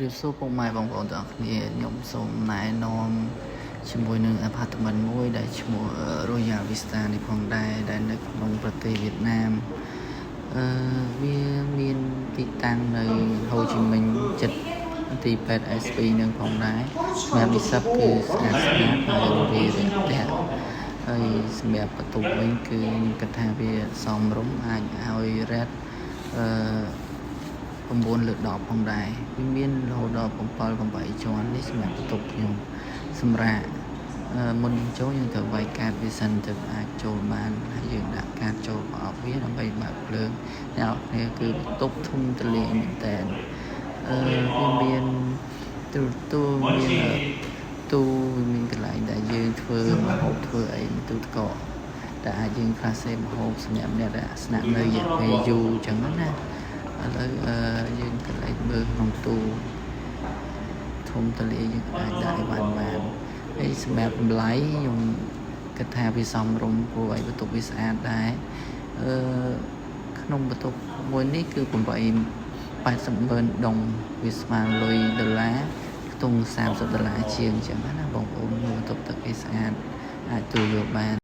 រៀបសួរពុកម៉ែបងប្អូនទាំងអស់គ្នាខ្ញុំសូមណែនាំជាមួយនឹង apartment មួយដែលឈ្មោះ Royal Vista នេះផងដែរដែលនៅក្នុងប្រទេសវៀតណាមវាមានទីតាំងនៅហូជីមិញចិត្តទីពេទ្យ SP នឹងផងដែរសម្រាប់និស្សិតគឺស្អាតហើយរីរាក់ទាក់ហើយសម្រាប់បន្ទប់វិញគឺខ្ញុំគិតថាវាសមរម្យអាចឲ្យ rate 9 លើក 10 ផងដែរវាមានរហូតដល់ 7 8 ជាន់នេះសម្រាប់បន្ទប់ខ្ញុំសម្រាប់មុនចូលយើងត្រូវវាយកាតវាសិនទៅអាចចូលបានហើយយើងដាក់កាតចូលប្រអប់វាដើម្បីបើកភ្លើងអ្នកនរគឺបន្ទប់ធំទូលាយមែនតើវាមានទូមានកន្លែងដែលយើងធ្វើម្ហូបធ្វើអីទូទឹកកកតែអាចយើងខ្លះសេម្ហូបសម្រាប់អ្នកដែលស្នាក់នៅរយៈពេលយូរអញ្ចឹងណាឥឡូវយើងកន្លែងមើលក្នុងទូធំទូលាយយើងអាចដាក់ឲ្យបានហើយសម្រាប់តម្លៃខ្ញុំគិតថាវាសមរម្យព្រោះឲ្យបន្ទប់វាស្អាតដែរក្នុងបន្ទប់មួយនេះគឺ800,000 ដុងវាស្មើលុយដុល្លារខ្ទង់$30ជាងអញ្ចឹងណាបងប្អូនមើលបន្ទប់ទឹកវាស្អាតអាចទទួលយកបាន